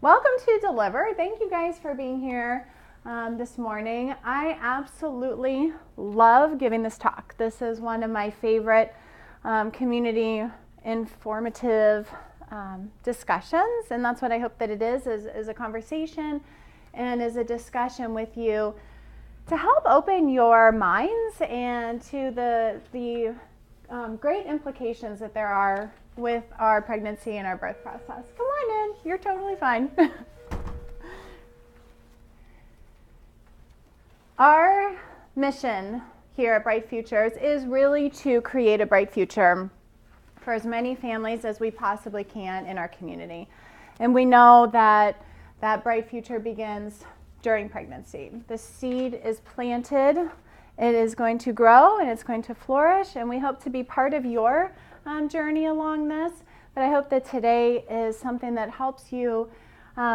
Welcome to Deliver. Thank you guys for being here this morning. I absolutely love giving this talk. This is one of my favorite community informative discussions, and that's what I hope that it is a conversation and is a discussion with you to help open your minds and to the great implications that there are with our pregnancy and our birth process. Come on in, you're totally fine. Our mission here at Bright Futures is really to create a bright future for as many families as we possibly can in our community. And we know that that bright future begins during pregnancy. The seed is planted, it is going to grow and it's going to flourish, and we hope to be part of your journey along this. But I hope that today is something that helps you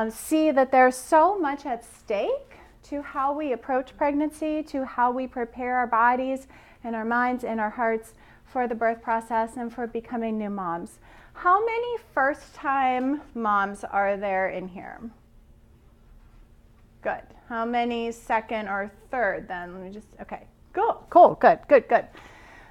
see that there's so much at stake to how we approach pregnancy, to how we prepare our bodies and our minds and our hearts for the birth process and for becoming new moms. How many first-time moms are there in here? Good. How many second or third then? Let me just, okay. Cool, good.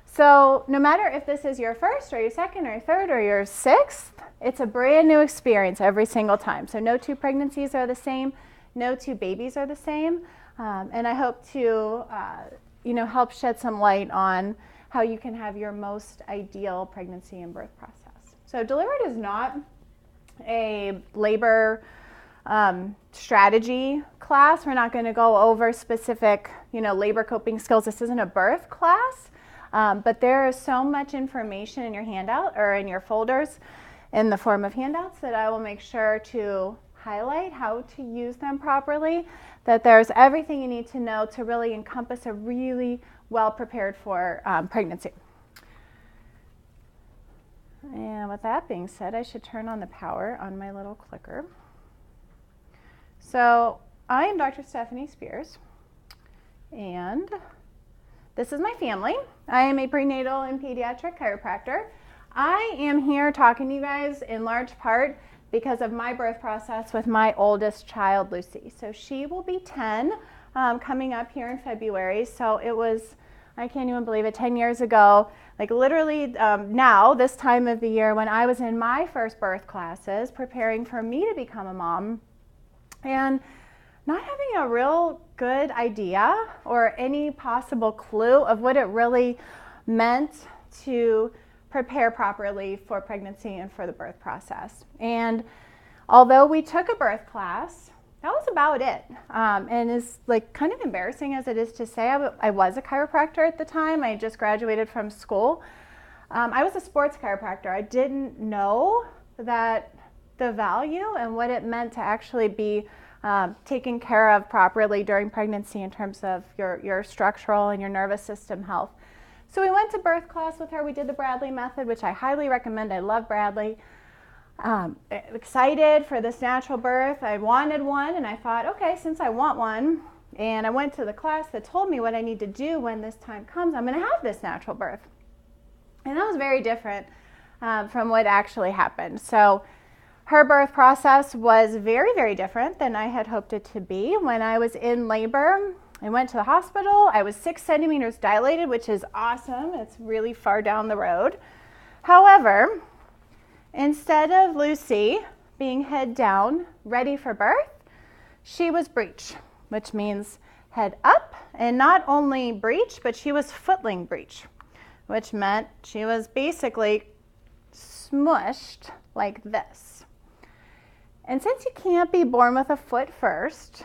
So no matter if this is your first or your second or your third or your sixth, it's a brand new experience every single time. So no two pregnancies are the same, no two babies are the same. And I hope to help shed some light on how you can have your most ideal pregnancy and birth process. So Delivered is not a labor strategy class. We're not going to go over specific, labor coping skills. This isn't a birth class, but there is so much information in your handout or in your folders in the form of handouts that I will make sure to highlight how to use them properly, that there's everything you need to know to really encompass a really well prepared for pregnancy. And with that being said, I should turn on the power on my little clicker. So I am Dr. Stephanie Spears, and this is my family. I am a prenatal and pediatric chiropractor. I am here talking to you guys in large part because of my birth process with my oldest child, Lucy. So she will be 10 coming up here in February. So it was, I can't even believe it, 10 years ago, like literally now, this time of the year when I was in my first birth classes, preparing for me to become a mom, and not having a real good idea or any possible clue of what it really meant to prepare properly for pregnancy and for the birth process. And although we took a birth class, that was about it. And it's like kind of embarrassing as it is to say, I was a chiropractor at the time. I just graduated from school. I was a sports chiropractor. I didn't know that the value and what it meant to actually be taken care of properly during pregnancy in terms of your structural and your nervous system health. So we went to birth class with her. We did the Bradley method, which I highly recommend. I love Bradley. Excited for this natural birth. I wanted one, and I thought, okay, since I want one, and I went to the class that told me what I need to do when this time comes, I'm going to have this natural birth. And that was very different from what actually happened. So her birth process was very, very different than I had hoped it to be. When I was in labor, I went to the hospital. I was 6 centimeters dilated, which is awesome. It's really far down the road. However, instead of Lucy being head down, ready for birth, she was breech, which means head up, and not only breech, but she was footling breech, which meant she was basically smushed like this. And since you can't be born with a foot first,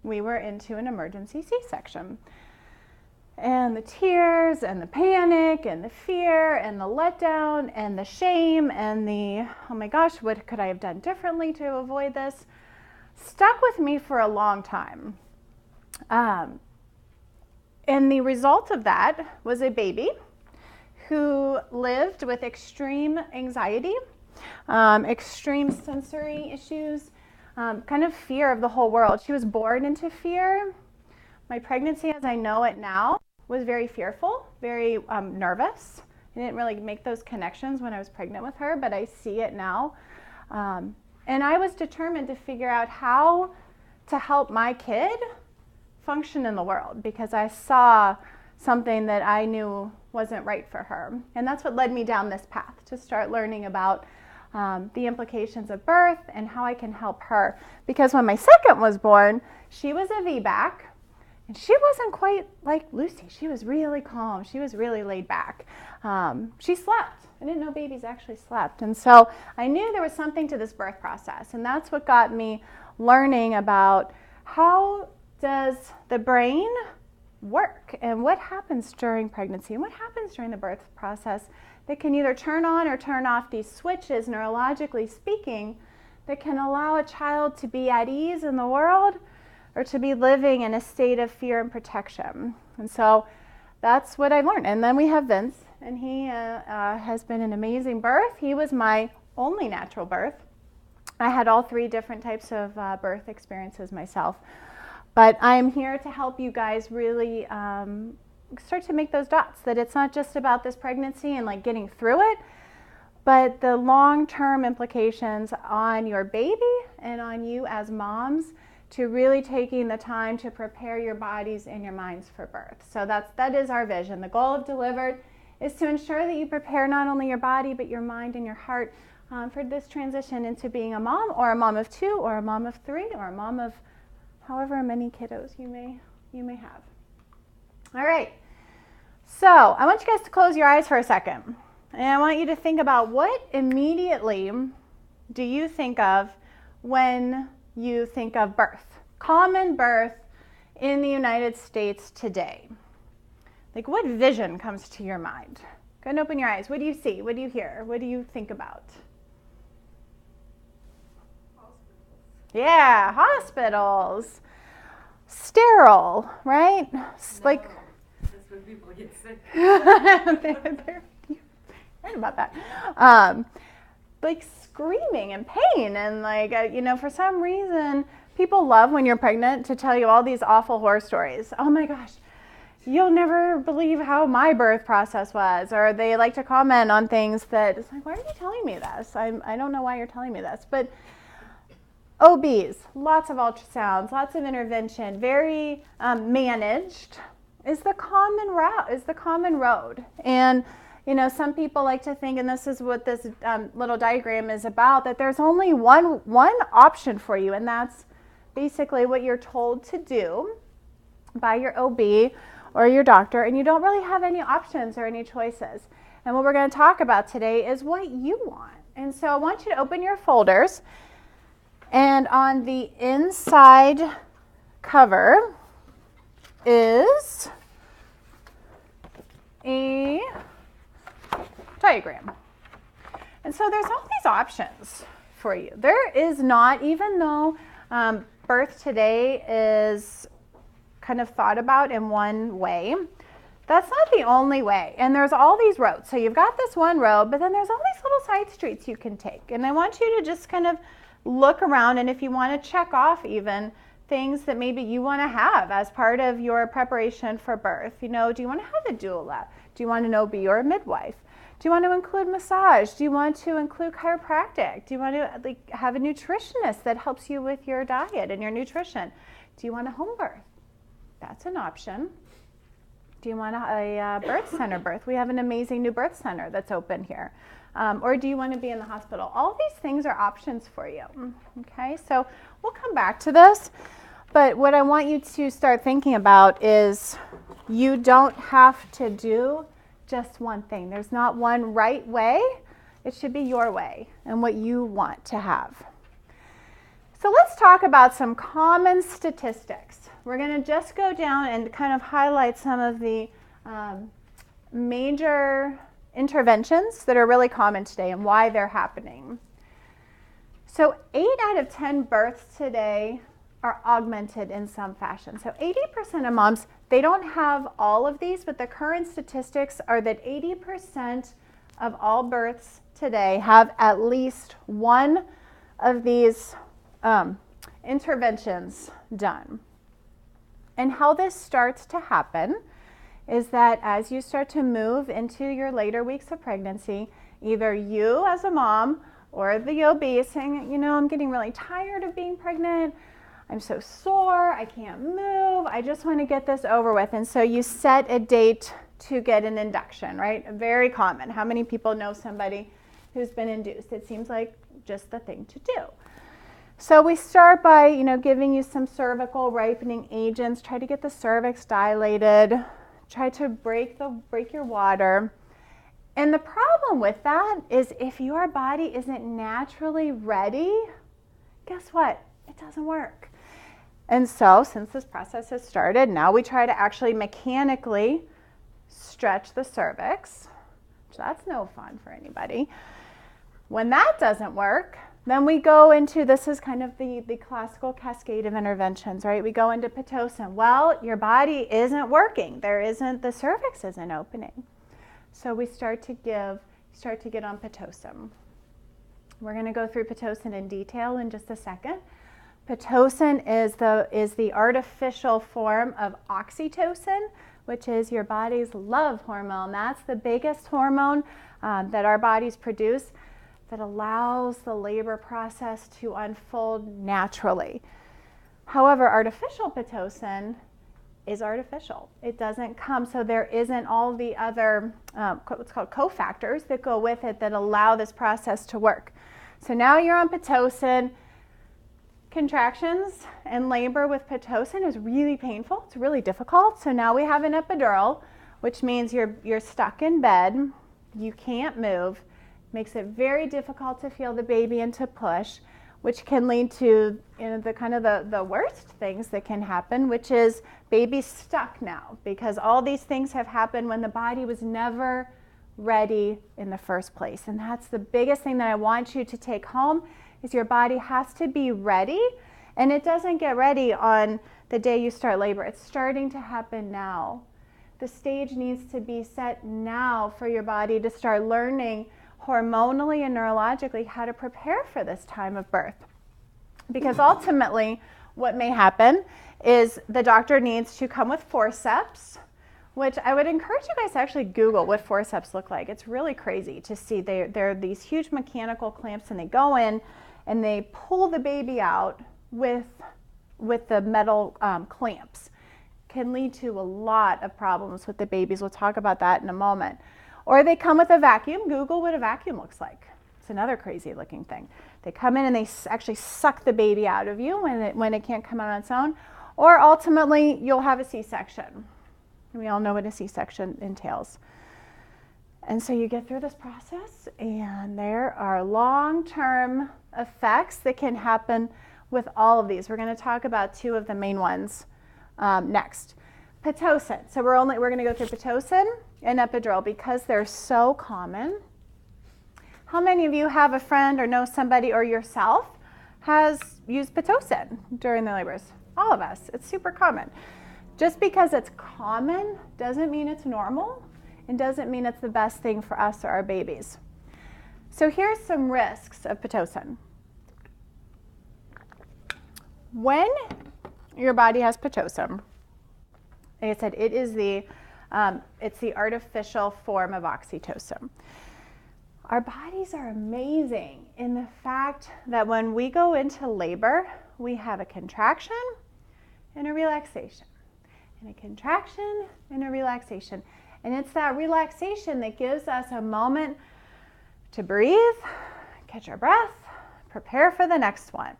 we were into an emergency C-section. And the tears and the panic and the fear and the letdown and the shame and the, oh my gosh, what could I have done differently to avoid this, stuck with me for a long time. And the result of that was a baby who lived with extreme anxiety, extreme sensory issues, kind of fear of the whole world. She was born into fear. My pregnancy, as I know it now, was very fearful, very nervous. I didn't really make those connections when I was pregnant with her, but I see it now. And I was determined to figure out how to help my kid function in the world, because I saw something that I knew wasn't right for her. And that's what led me down this path, to start learning about the implications of birth and how I can help her. Because when my second was born, she was a VBAC, and she wasn't quite like Lucy. She was really calm. She was really laid back. She slept. I didn't know babies actually slept. And so I knew there was something to this birth process. And that's what got me learning about how does the brain work and what happens during pregnancy and what happens during the birth process that can either turn on or turn off these switches, neurologically speaking, that can allow a child to be at ease in the world or to be living in a state of fear and protection. And so that's what I learned. And then we have Vince, and he has been an amazing birth. He was my only natural birth. I had all 3 different types of birth experiences myself. But I'm here to help you guys really start to make those dots, that it's not just about this pregnancy and like getting through it, but the long-term implications on your baby and on you as moms, to really taking the time to prepare your bodies and your minds for birth. So that is our vision. The goal of Delivered is to ensure that you prepare not only your body, but your mind and your heart for this transition into being a mom, or a mom of 2, or a mom of 3, or a mom of however many kiddos you may have. All right. So I want you guys to close your eyes for a second. And I want you to think about, what immediately do you think of when you think of birth? Common birth in the United States today. Like, what vision comes to your mind? Go and open your eyes. What do you see? What do you hear? What do you think about? Yeah, hospitals. Sterile, right? No, like, that's when people get sick. they're right about that. Like screaming and pain, and like, for some reason, people love when you're pregnant to tell you all these awful horror stories. Oh my gosh, you'll never believe how my birth process was. Or they like to comment on things that, it's like, why are you telling me this? I don't know why you're telling me this. But OBs, lots of ultrasounds, lots of intervention, very managed, is the common road. And some people like to think, and this is what this little diagram is about, that there's only one option for you, and that's basically what you're told to do by your OB or your doctor, and you don't really have any options or any choices. And what we're going to talk about today is what you want. And so I want you to open your folders, and on the inside cover is a diagram. And so there's all these options for you. There is not, even though birth today is kind of thought about in one way, that's not the only way. And there's all these roads. So you've got this one road, but then there's all these little side streets you can take. And I want you to just kind of look around, and if you want to check off even things that maybe you want to have as part of your preparation for birth. Do you want to have a doula? Do you want an OB or a midwife? Do you want to include massage? Do you want to include chiropractic? Do you want to have a nutritionist that helps you with your diet and your nutrition? Do you want a home birth? That's an option. Do you want a birth center birth? We have an amazing new birth center that's open here. Or do you want to be in the hospital? All these things are options for you. Okay, so we'll come back to this. But what I want you to start thinking about is, you don't have to do just one thing. There's not one right way. It should be your way and what you want to have. So let's talk about some common statistics. We're going to just go down and kind of highlight some of the major interventions that are really common today and why they're happening. So 8 out of 10 births today are augmented in some fashion. So 80% of moms, they don't have all of these, but the current statistics are that 80% of all births today have at least one of these interventions done. And how this starts to happen is that as you start to move into your later weeks of pregnancy, either you as a mom or the obese saying, you know, I'm getting really tired of being pregnant. I'm so sore, I can't move, I just want to get this over with. And so you set a date to get an induction, right? Very common. How many people know somebody who's been induced? It seems like just the thing to do. So we start by, you know, giving you some cervical ripening agents, try to get the cervix dilated, try to break your water. And the problem with that is if your body isn't naturally ready, guess what? It doesn't work. And so since this process has started, now we try to actually mechanically stretch the cervix. So that's no fun for anybody. When that doesn't work, then we go into, this is kind of the classical cascade of interventions, right? We go into Pitocin. Well, your body isn't working. The cervix isn't opening. So we start to get on Pitocin. We're going to go through Pitocin in detail in just a second. Pitocin is the artificial form of oxytocin, which is your body's love hormone. That's the biggest hormone that our bodies produce that allows the labor process to unfold naturally. However, artificial Pitocin is artificial. It doesn't come, so there isn't all the other what's called cofactors that go with it that allow this process to work. So now you're on Pitocin. Contractions and labor with Pitocin is really painful. It's really difficult. So now we have an epidural, which means you're stuck in bed. You can't move. Makes it very difficult to feel the baby and to push, which can lead to, you know, the worst things that can happen, which is baby stuck now, because all these things have happened when the body was never ready in the first place. And that's the biggest thing that I want you to take home is your body has to be ready, and it doesn't get ready on the day you start labor. It's starting to happen now. The stage needs to be set now for your body to start learning hormonally and neurologically how to prepare for this time of birth. Because ultimately what may happen is the doctor needs to come with forceps, which I would encourage you guys to actually Google what forceps look like. It's really crazy to see. They're these huge mechanical clamps, and they go in and they pull the baby out with the metal clamps. Can lead to a lot of problems with the babies. We'll talk about that in a moment. Or they come with a vacuum. Google what a vacuum looks like. It's another crazy looking thing. They come in and they actually suck the baby out of you when it can't come out on its own. Or ultimately, you'll have a C-section. We all know what a C-section entails. And so you get through this process, and there are long-term effects that can happen with all of these. We're going to talk about two of the main ones next. Pitocin. So we're going to go through Pitocin and epidural because they're so common. How many of you have a friend or know somebody or yourself has used Pitocin during the labors? All of us. It's super common. Just because it's common doesn't mean it's normal and doesn't mean it's the best thing for us or our babies. So here's some risks of Pitocin. When your body has Pitocin, like I said, it's the artificial form of oxytocin. Our bodies are amazing in the fact that when we go into labor, we have a contraction and a relaxation, and a contraction and a relaxation. And it's that relaxation that gives us a moment to breathe, catch our breath, prepare for the next one.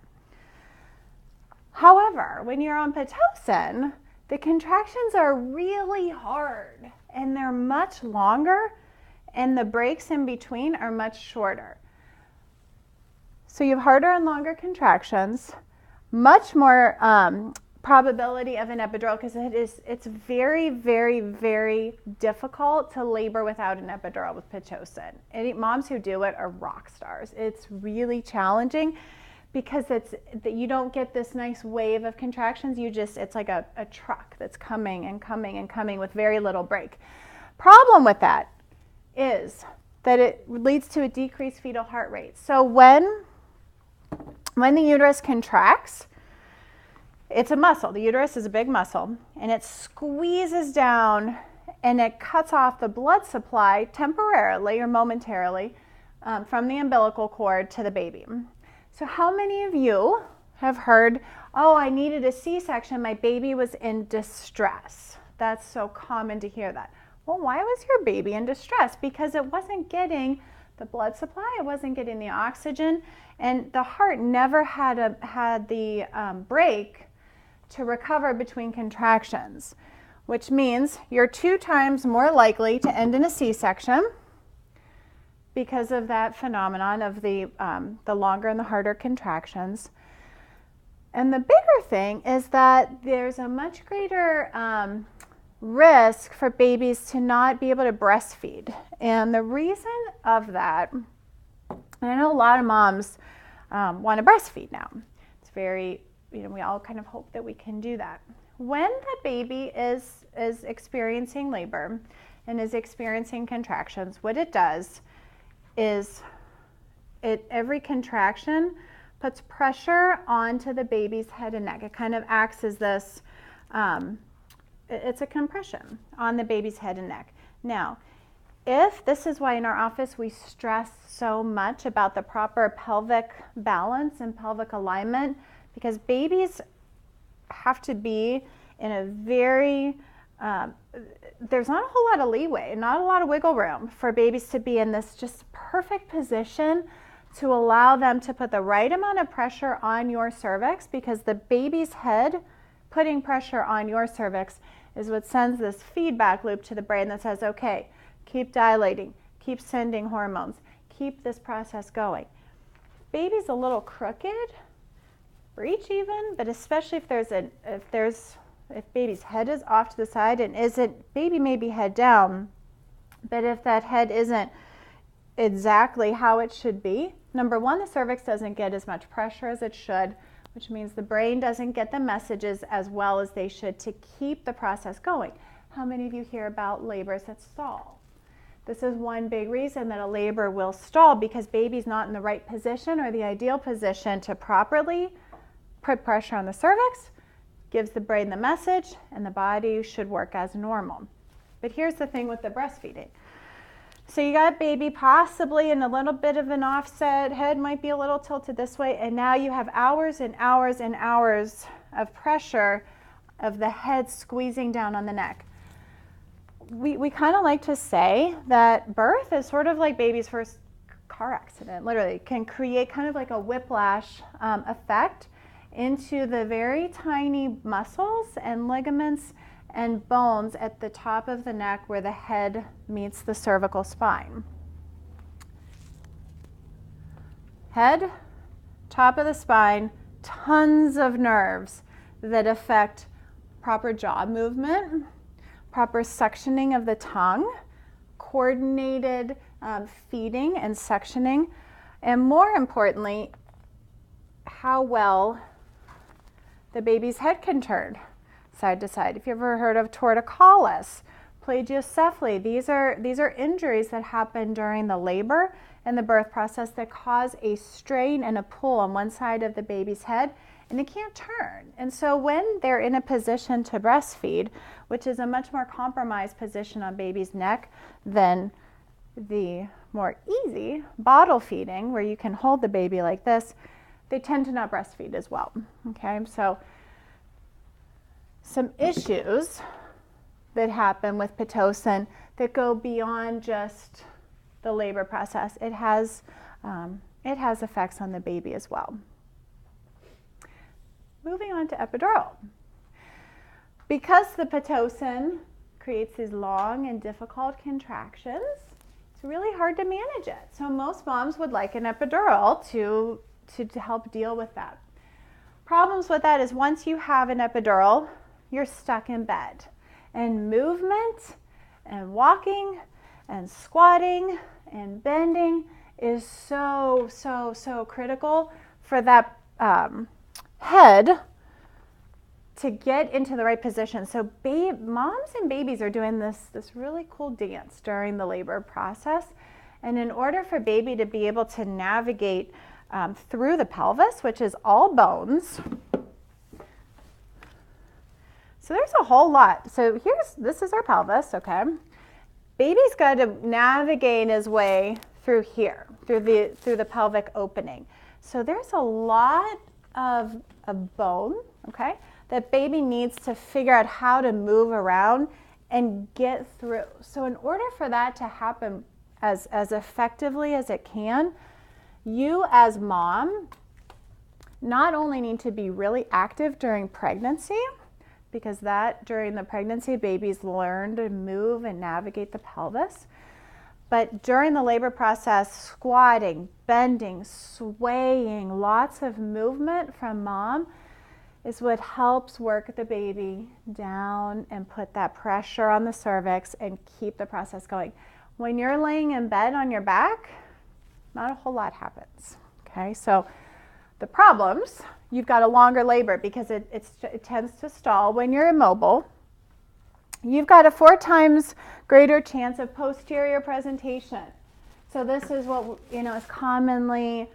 However, when you're on Pitocin, the contractions are really hard and they're much longer, and the breaks in between are much shorter. So you have harder and longer contractions, much more probability of an epidural because it's very, very, very difficult to labor without an epidural with Pitocin. Any moms who do it are rock stars. It's really challenging because you don't get this nice wave of contractions. It's like a truck that's coming and coming and coming with very little break. Problem with that is that it leads to a decreased fetal heart rate. So when the uterus contracts, it's a muscle. The uterus is a big muscle, and it squeezes down and it cuts off the blood supply temporarily or momentarily from the umbilical cord to the baby. So how many of you have heard, oh, I needed a C-section, my baby was in distress? That's so common to hear that. Well, why was your baby in distress? Because it wasn't getting the blood supply, it wasn't getting the oxygen, and the heart never had the break to recover between contractions, which means you're 2 times more likely to end in a C-section because of that phenomenon of the longer and the harder contractions. And the bigger thing is that there's a much greater risk for babies to not be able to breastfeed. And the reason of that, and I know a lot of moms want to breastfeed now. It's very, we all kind of hope that we can do that. When the baby is experiencing labor and is experiencing contractions, what it does is every contraction puts pressure onto the baby's head and neck. It kind of acts as this, it's a compression on the baby's head and neck. Now, if this is why in our office we stress so much about the proper pelvic balance and pelvic alignment, because babies have to be in a very, there's not a whole lot of leeway, not a lot of wiggle room for babies to be in this just perfect position to allow them to put the right amount of pressure on your cervix, because the baby's head putting pressure on your cervix is what sends this feedback loop to the brain that says, okay, keep dilating, keep sending hormones, keep this process going. Baby's a little crooked, breech even, but especially if baby's head is off to the side and baby may be head down, but if that head isn't exactly how it should be, number one, the cervix doesn't get as much pressure as it should, which means the brain doesn't get the messages as well as they should to keep the process going. How many of you hear about labors that stall? This is one big reason that a labor will stall, because baby's not in the right position or the ideal position to properly put pressure on the cervix, gives the brain the message, and the body should work as normal. But here's the thing with the breastfeeding. So you got baby possibly in a little bit of an offset, head might be a little tilted this way, and now you have hours and hours and hours of pressure of the head squeezing down on the neck. We kind of like to say that birth is sort of like baby's first car accident, literally. It can create kind of like a whiplash effect into the very tiny muscles and ligaments and bones at the top of the neck where the head meets the cervical spine. Head, top of the spine, tons of nerves that affect proper jaw movement, proper suctioning of the tongue, coordinated feeding and suctioning, and more importantly, how well the baby's head can turn side to side. If you've ever heard of torticollis, plagiocephaly, these are injuries that happen during the labor and the birth process that cause a strain and a pull on one side of the baby's head, and it can't turn. And so when they're in a position to breastfeed, which is a much more compromised position on baby's neck than the more easy bottle feeding, where you can hold the baby like this, they tend to not breastfeed as well. Okay, so some issues that happen with Pitocin that go beyond just the labor process. It has effects on the baby as well. Moving on to epidural. Because the Pitocin creates these long and difficult contractions, it's really hard to manage it. So most moms would like an epidural to help deal with that. Problems with that is once you have an epidural, you're stuck in bed. And movement and walking and squatting and bending is so critical for that head to get into the right position. So moms and babies are doing this really cool dance during the labor process. And in order for baby to be able to navigate through the pelvis, which is all bones, so there's a whole lot. So this is our pelvis, okay? Baby's got to navigate his way through here, through the pelvic opening. So there's a lot of bone, okay, that baby needs to figure out how to move around and get through. So in order for that to happen as effectively as it can, you as mom not only need to be really active during pregnancy, because that during the pregnancy babies learn to move and navigate the pelvis, but during the labor process, squatting, bending, swaying, lots of movement from mom is what helps work the baby down and put that pressure on the cervix and keep the process going. When you're laying in bed on your back, not a whole lot happens, okay? So the problems, you've got a longer labor because it tends to stall when you're immobile. You've got a 4 times greater chance of posterior presentation. So this is what is commonly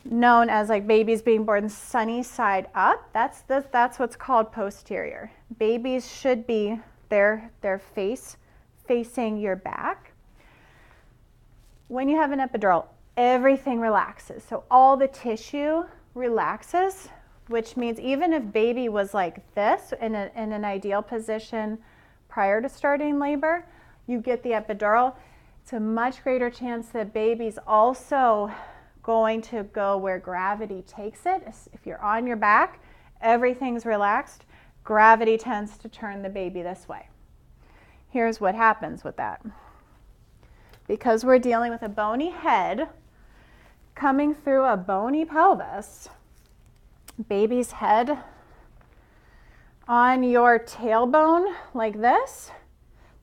known as like babies being born sunny side up. That's what's called posterior. Babies should be their face facing your back. When you have an epidural, everything relaxes. So all the tissue relaxes, which means even if baby was like this in an ideal position prior to starting labor, you get the epidural, it's a much greater chance that baby's also going to go where gravity takes it. If you're on your back, everything's relaxed, gravity tends to turn the baby this way. Here's what happens with that. Because we're dealing with a bony head coming through a bony pelvis, baby's head on your tailbone like this,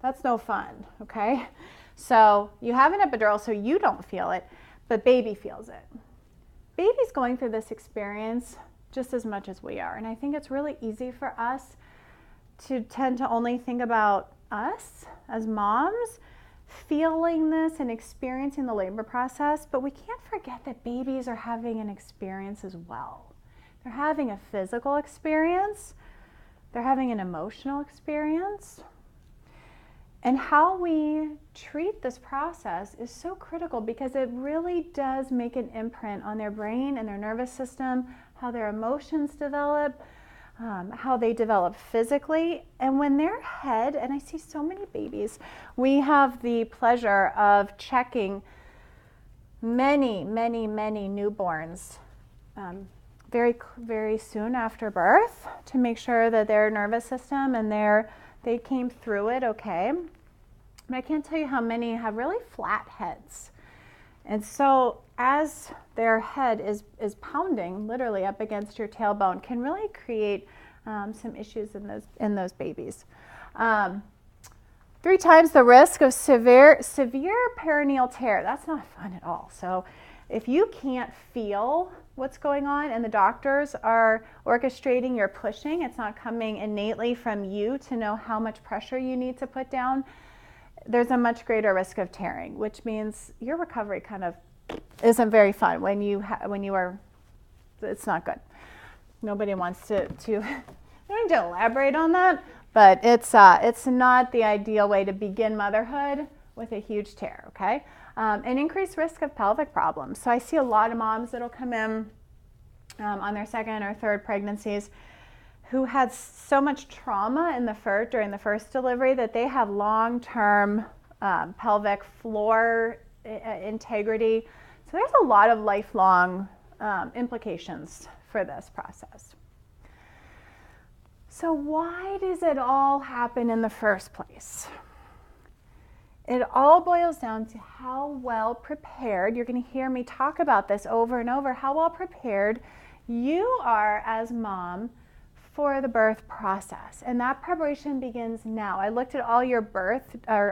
that's no fun, okay? So you have an epidural so you don't feel it, but baby feels it. Baby's going through this experience just as much as we are, and I think it's really easy for us to tend to only think about us as moms feeling this and experiencing the labor process, but we can't forget that babies are having an experience as well. They're having a physical experience, they're having an emotional experience, and how we treat this process is so critical because it really does make an imprint on their brain and their nervous system, how their emotions develop, how they develop physically. And when their head, and I see so many babies, we have the pleasure of checking many newborns very, very soon after birth to make sure that their nervous system and they came through it okay. But I can't tell you how many have really flat heads. And so as their head is pounding literally up against your tailbone can really create some issues in those babies. 3 times the risk of severe perineal tear. That's not fun at all. So if you can't feel what's going on and the doctors are orchestrating your pushing, it's not coming innately from you to know how much pressure you need to put down, there's a much greater risk of tearing, which means your recovery kind of isn't very fun when you are, it's not good. Nobody wants to I don't need to elaborate on that, but it's not the ideal way to begin motherhood with a huge tear, okay? An increased risk of pelvic problems. So I see a lot of moms that'll come in on their 2nd or 3rd pregnancies who had so much trauma during the first delivery that they have long-term pelvic floor integrity. So there's a lot of lifelong implications for this process. So why does it all happen in the first place? It all boils down to how well prepared, you're going to hear me talk about this over and over, how well prepared you are as mom for the birth process. And that preparation begins now. I looked at all your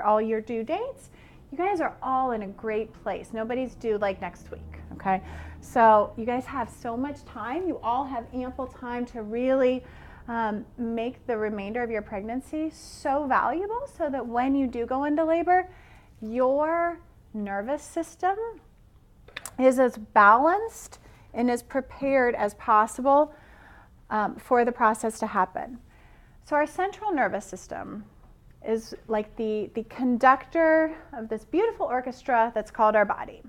all your due dates. You guys are all in a great place. Nobody's due like next week, okay? So you guys have so much time. You all have ample time to really make the remainder of your pregnancy so valuable so that when you do go into labor, your nervous system is as balanced and as prepared as possible for the process to happen. So our central nervous system is like the conductor of this beautiful orchestra that's called our body.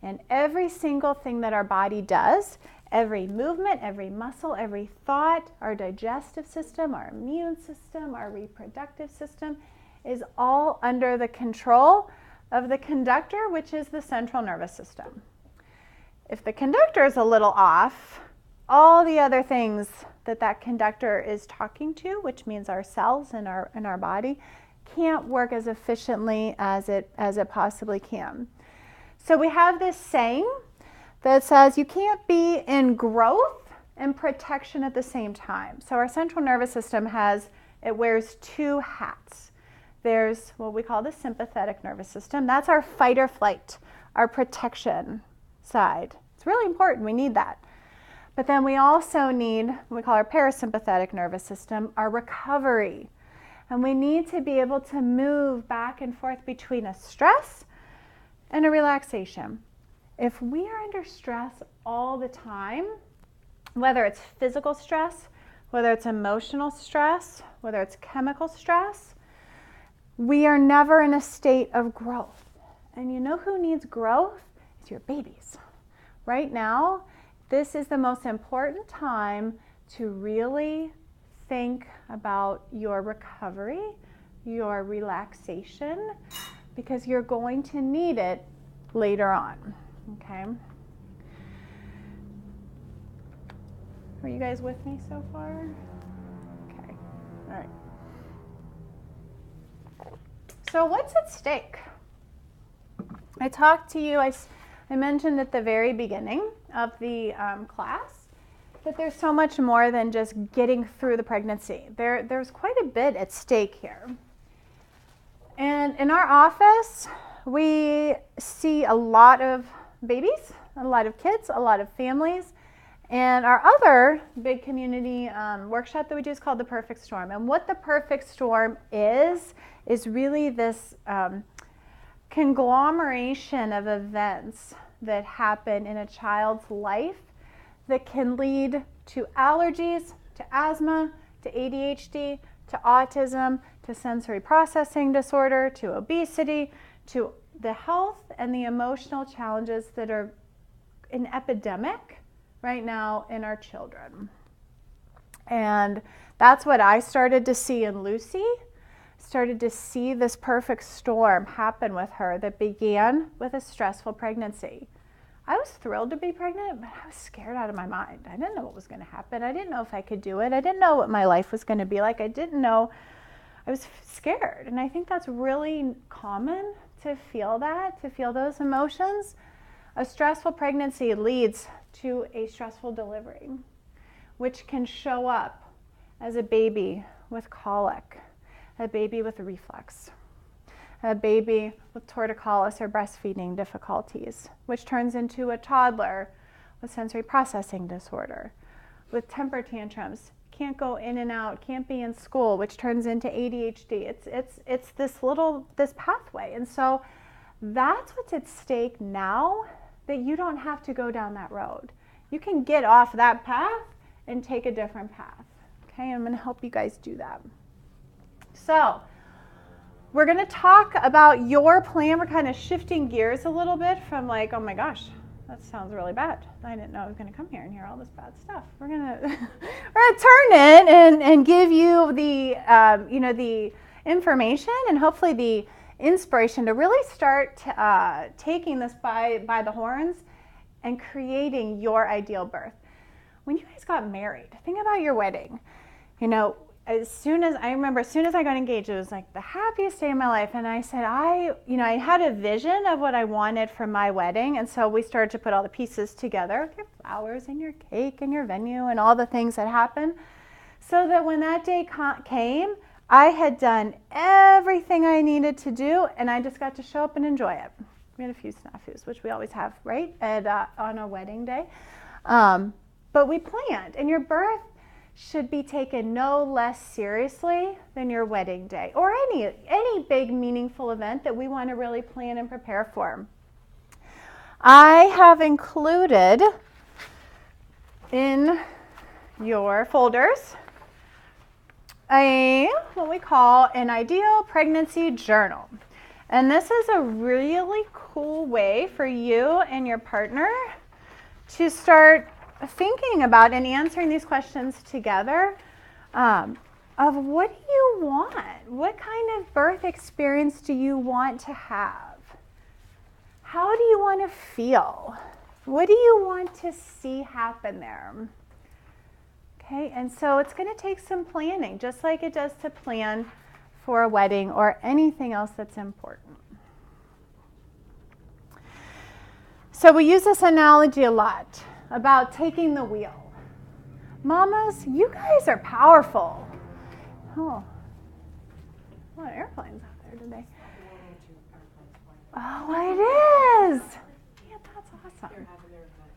And every single thing that our body does, every movement, every muscle, every thought, our digestive system, our immune system, our reproductive system, is all under the control of the conductor, which is the central nervous system. If the conductor is a little off, all the other things that conductor is talking to, which means our cells in our body, can't work as efficiently as it possibly can. So we have this saying that says you can't be in growth and protection at the same time. So our central nervous system wears two hats. There's what we call the sympathetic nervous system. That's our fight or flight, our protection side. It's really important. We need that. But then we also need what we call our parasympathetic nervous system, our recovery. And we need to be able to move back and forth between a stress and a relaxation. If we are under stress all the time, whether it's physical stress, whether it's emotional stress, whether it's chemical stress, we are never in a state of growth. And you know who needs growth? It's your babies. Right now, this is the most important time to really think about your recovery, your relaxation, because you're going to need it later on, okay? Are you guys with me so far? Okay, all right. So what's at stake? I talked to you, I mentioned at the very beginning of the class that there's so much more than just getting through the pregnancy. There's quite a bit at stake here. And in our office, we see a lot of babies, a lot of kids, a lot of families. And our other big community workshop that we do is called the Perfect Storm. And what the Perfect Storm is really this conglomeration of events that happen in a child's life that can lead to allergies, to asthma, to ADHD, to autism, to sensory processing disorder, to obesity, to the health and the emotional challenges that are an epidemic right now in our children. And that's what I started to see in Lucy. Started to see this perfect storm happen with her that began with a stressful pregnancy. I was thrilled to be pregnant, but I was scared out of my mind. I didn't know what was going to happen. I didn't know if I could do it. I didn't know what my life was going to be like. I didn't know. I was scared. And I think that's really common to feel that, to feel those emotions. A stressful pregnancy leads to a stressful delivery, which can show up as a baby with colic, a baby with reflux, a baby with torticollis or breastfeeding difficulties, which turns into a toddler with sensory processing disorder, with temper tantrums, can't go in and out, can't be in school, which turns into ADHD. It's this pathway. And so that's what's at stake now, that you don't have to go down that road. You can get off that path and take a different path. Okay, I'm going to help you guys do that. So we're going to talk about your plan. We're kind of shifting gears a little bit from like, oh my gosh, that sounds really bad. I didn't know I was going to come here and hear all this bad stuff. We're going to turn in and give you the the information and hopefully the inspiration to really start taking this by the horns and creating your ideal birth. When you guys got married, think about your wedding. As soon as I got engaged, it was like the happiest day of my life. And I said, I had a vision of what I wanted for my wedding. And so we started to put all the pieces together, your flowers and your cake and your venue and all the things that happened. So that when that day came, I had done everything I needed to do, and I just got to show up and enjoy it. We had a few snafus, which we always have, right, on a wedding day. But we planned, and your birth should be taken no less seriously than your wedding day or any big meaningful event that we want to really plan and prepare for. I have included in your folders what we call an ideal pregnancy journal. And this is a really cool way for you and your partner to start thinking about and answering these questions together of what do you want? What kind of birth experience do you want to have? How do you want to feel? What do you want to see happen there? Okay, and so it's going to take some planning, just like it does to plan for a wedding or anything else that's important. So we use this analogy a lot about taking the wheel. Mamas, you guys are powerful. Oh, a lot of airplanes out there today. Oh, it is. Yeah, that's awesome.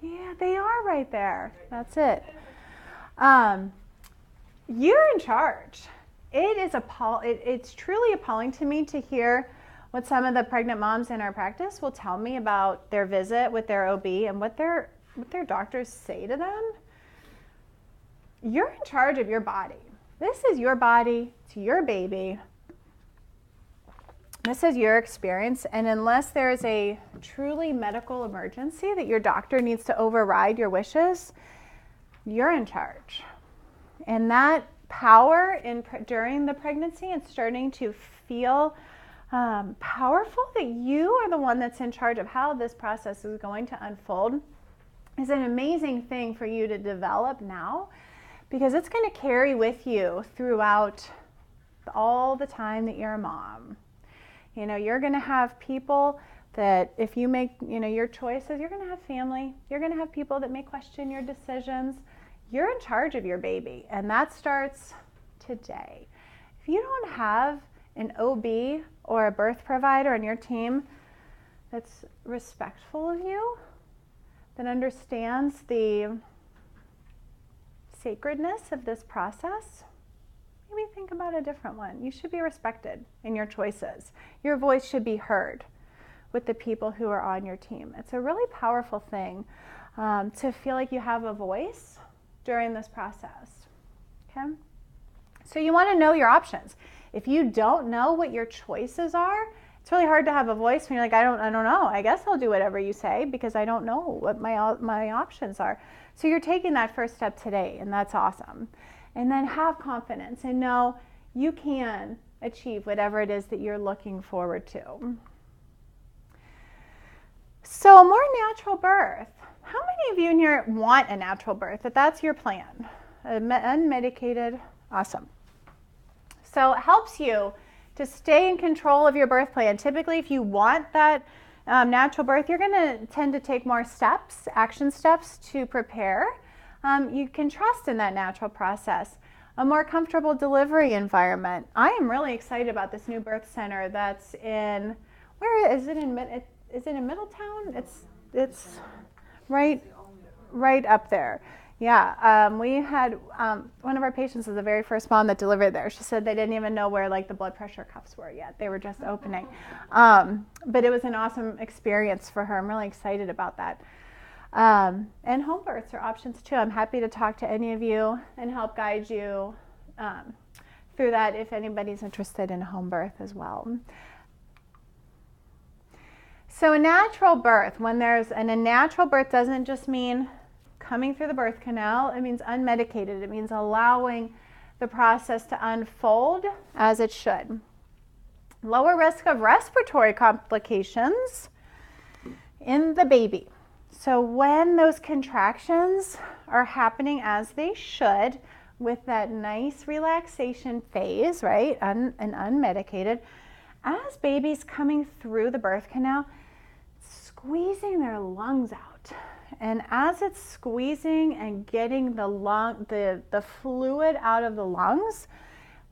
Yeah, they are right there. That's it. You're in charge. It is it's truly appalling to me to hear what some of the pregnant moms in our practice will tell me about their visit with their OB and what their doctors say to them. You're in charge of your body. This is your body, it's your baby. This is your experience, and unless there is a truly medical emergency that your doctor needs to override your wishes, you're in charge. And that power during the pregnancy and starting to feel powerful that you are the one that's in charge of how this process is going to unfold is an amazing thing for you to develop now, because it's going to carry with you throughout all the time that you're a mom. You know, you're going to have people that if you make, your choices, you're going to have family. You're going to have people that may question your decisions. You're in charge of your baby, and that starts today. If you don't have an OB or a birth provider on your team that's respectful of you, that understands the sacredness of this process, maybe think about a different one. You should be respected in your choices. Your voice should be heard with the people who are on your team. It's a really powerful thing to feel like you have a voice during this process. Okay? So you want to know your options. If you don't know what your choices are, it's really hard to have a voice when you're like, I don't know. I guess I'll do whatever you say because I don't know what my options are. So you're taking that first step today, and that's awesome. And then have confidence and know you can achieve whatever it is that you're looking forward to. So a more natural birth. How many of you in here want a natural birth? That's your plan. Unmedicated. Awesome. So it helps you to stay in control of your birth plan. Typically, if you want that natural birth, you're going to tend to take more steps, action steps to prepare. You can trust in that natural process. A more comfortable delivery environment. I am really excited about this new birth center that's in, where is it in Middletown? It's right up there. Yeah, we had one of our patients was the very first mom that delivered there. She said they didn't even know where like the blood pressure cuffs were yet. They were just opening. But it was an awesome experience for her. I'm really excited about that. And home births are options too. I'm happy to talk to any of you and help guide you through that if anybody's interested in home birth as well. So a natural birth, a natural birth doesn't just mean coming through the birth canal, it means unmedicated. It means allowing the process to unfold as it should. Lower risk of respiratory complications in the baby. So when those contractions are happening as they should, with that nice relaxation phase, right, and unmedicated, as baby's coming through the birth canal, squeezing their lungs out. And as it's squeezing and getting the fluid out of the lungs,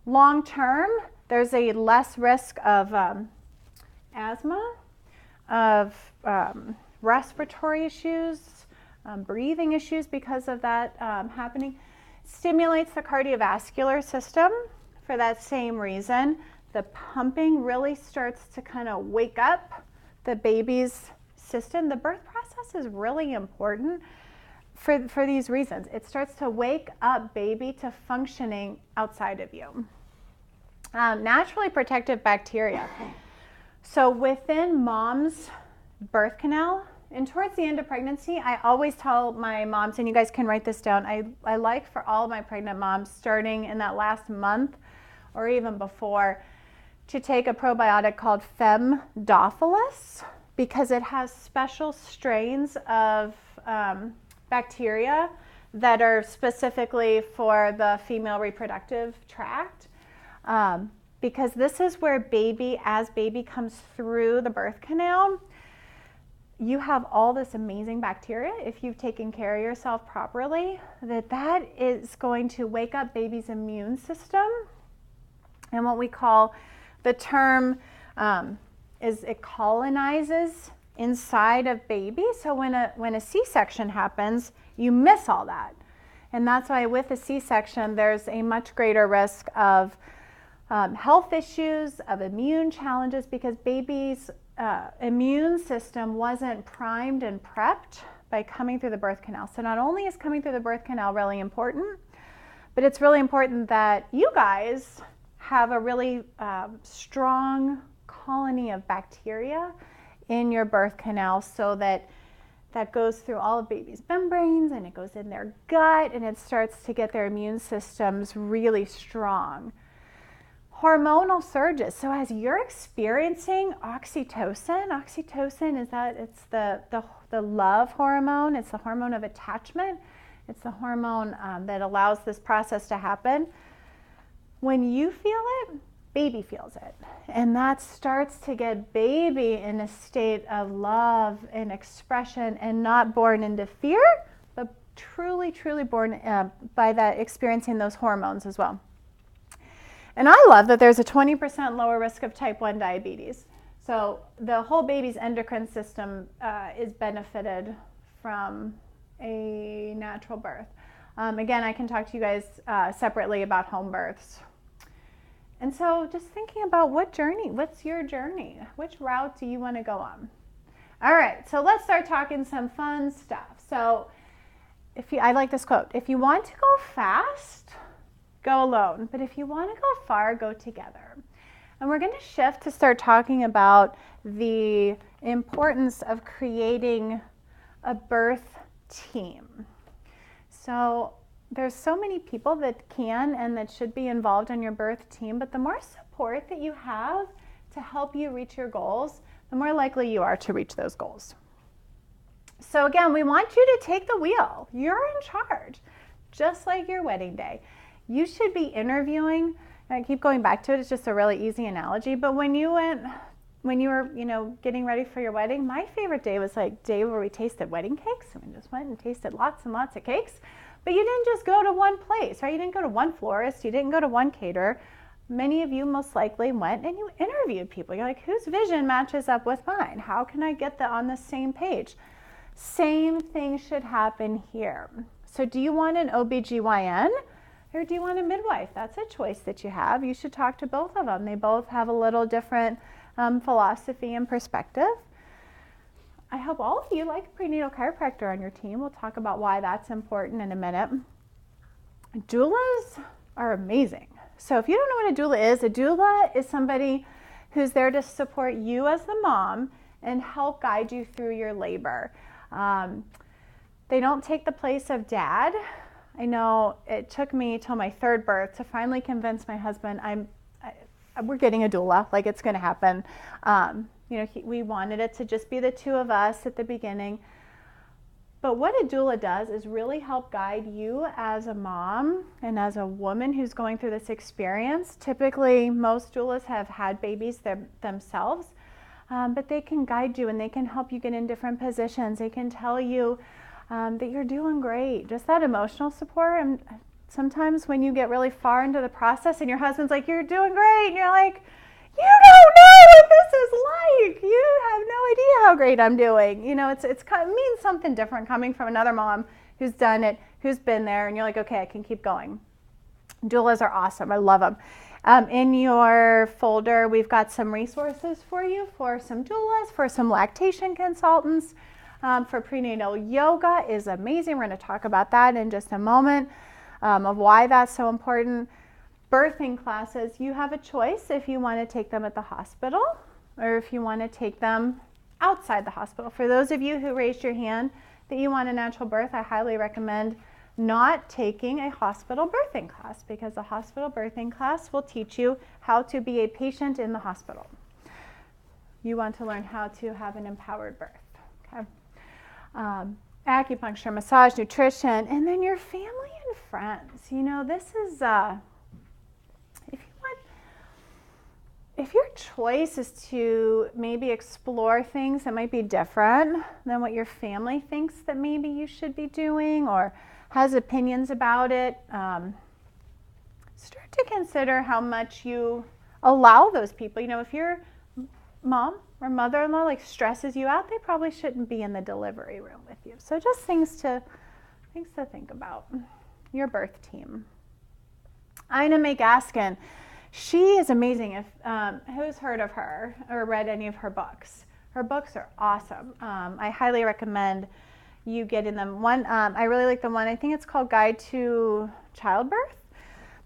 long term, there's a less risk of asthma, of respiratory issues, breathing issues because of that happening. Stimulates the cardiovascular system for that same reason. The pumping really starts to kind of wake up the baby's system. The birth process is really important for these reasons. It starts to wake up baby to functioning outside of you. Naturally protective bacteria. So within mom's birth canal, and towards the end of pregnancy, I always tell my moms, and you guys can write this down, I like for all of my pregnant moms, starting in that last month or even before, to take a probiotic called Femdophilus, because it has special strains of bacteria that are specifically for the female reproductive tract. Because this is where as baby comes through the birth canal, you have all this amazing bacteria, if you've taken care of yourself properly, that is going to wake up baby's immune system. And what we call, the term is it colonizes inside of baby. So when a C-section happens, you miss all that. And that's why with a C-section, there's a much greater risk of health issues, of immune challenges, because baby's immune system wasn't primed and prepped by coming through the birth canal. So not only is coming through the birth canal really important, but it's really important that you guys have a really strong colony of bacteria in your birth canal, so that goes through all of baby's membranes and it goes in their gut and it starts to get their immune systems really strong. Hormonal surges. So as you're experiencing oxytocin is that it's the love hormone. It's the hormone of attachment. It's the hormone that allows this process to happen. When you feel it, baby feels it. And that starts to get baby in a state of love and expression, and not born into fear, but truly, truly born by that, experiencing those hormones as well. And I love that there's a 20% lower risk of type 1 diabetes. So the whole baby's endocrine system is benefited from a natural birth. Again, I can talk to you guys separately about home births. And so just thinking about what's your journey? Which route do you want to go on? All right, so let's start talking some fun stuff. So I like this quote: if you want to go fast, go alone. But if you want to go far, go together. And we're going to shift to start talking about the importance of creating a birth team. So there's so many people that can and that should be involved in your birth team, but the more support that you have to help you reach your goals, the more likely you are to reach those goals. So again, we want you to take the wheel. You're in charge, just like your wedding day. You should be interviewing. I keep going back to it. It's just a really easy analogy. But when you were, getting ready for your wedding, my favorite day was like day where we tasted wedding cakes. And we just went and tasted lots and lots of cakes. But you didn't just go to one place, right? You didn't go to one florist. You didn't go to one caterer. Many of you most likely went and you interviewed people. You're like, whose vision matches up with mine? How can I get on the same page? Same thing should happen here. So do you want an OBGYN? Or do you want a midwife? That's a choice that you have. You should talk to both of them. They both have a little different philosophy and perspective. I hope all of you like a prenatal chiropractor on your team. We'll talk about why that's important in a minute. Doulas are amazing. So if you don't know what a doula is somebody who's there to support you as the mom and help guide you through your labor. They don't take the place of dad. I know it took me till my third birth to finally convince my husband we're getting a doula, like it's going to happen. We wanted it to just be the two of us at the beginning. But what a doula does is really help guide you as a mom and as a woman who's going through this experience. Typically, most doulas have had babies themselves, but they can guide you and they can help you get in different positions. They can tell you that you're doing great. Just that emotional support. And sometimes when you get really far into the process and your husband's like, you're doing great, and you're like, you don't know what this is like. You have no idea how great I'm doing. It means something different coming from another mom who's done it, who's been there, and you're like, okay, I can keep going. Doulas are awesome. I love them. In your folder, we've got some resources for you for some doulas, for some lactation consultants, for prenatal yoga is amazing. We're going to talk about that in just a moment, of why that's so important. Birthing classes, you have a choice if you want to take them at the hospital or if you want to take them outside the hospital. For those of you who raised your hand that you want a natural birth, I highly recommend not taking a hospital birthing class, because a hospital birthing class will teach you how to be a patient in the hospital. You want to learn how to have an empowered birth. Okay? Acupuncture, massage, nutrition, and then your family and friends. You know, this is if your choice is to maybe explore things that might be different than what your family thinks that maybe you should be doing or has opinions about it, start to consider how much you allow those people. You know, if your mom or mother-in-law like stresses you out, they probably shouldn't be in the delivery room with you. So just things to think about. Your birth team. Ina May Gaskin. She is amazing. If who's heard of her or read any of her books? Her books are awesome. I highly recommend you getting them. One, I really like the one, I think it's called Guide to Childbirth,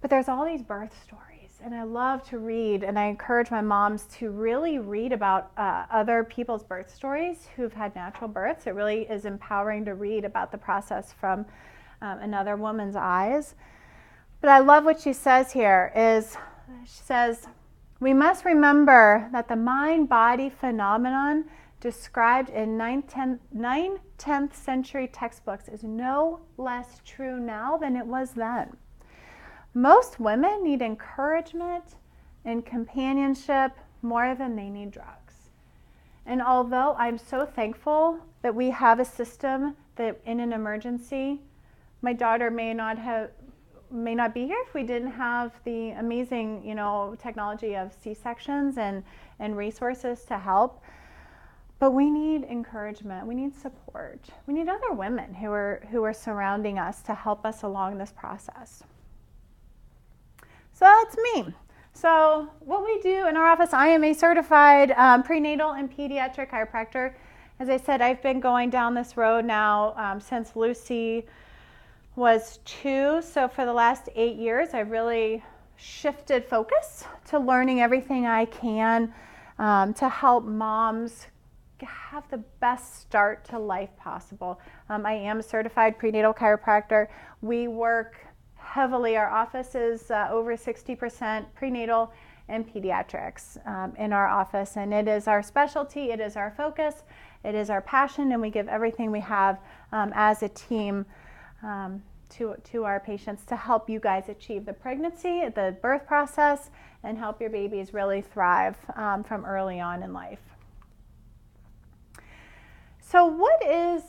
but there's all these birth stories, and I love to read, and I encourage my moms to really read about other people's birth stories who've had natural births. It really is empowering to read about the process from another woman's eyes. But I love what she says here is, she says, we must remember that the mind-body phenomenon described in 9th-10th century textbooks is no less true now than it was then. Most women need encouragement and companionship more than they need drugs. And although I'm so thankful that we have a system that in an emergency, my daughter may not be here if we didn't have the amazing, you know, technology of C-sections and resources to help. But we need encouragement. We need support. We need other women who are surrounding us to help us along this process. So that's me. So what we do in our office, I am a certified prenatal and pediatric chiropractor. As I said, I've been going down this road now since Lucy was 2. So for the last 8 years, I've really shifted focus to learning everything I can to help moms have the best start to life possible. I am a certified prenatal chiropractor. We work heavily, our office is over 60% prenatal and pediatrics in our office, and it is our specialty, it is our focus, it is our passion, and we give everything we have as a team to our patients to help you guys achieve the pregnancy, the birth process, and help your babies really thrive from early on in life. So what is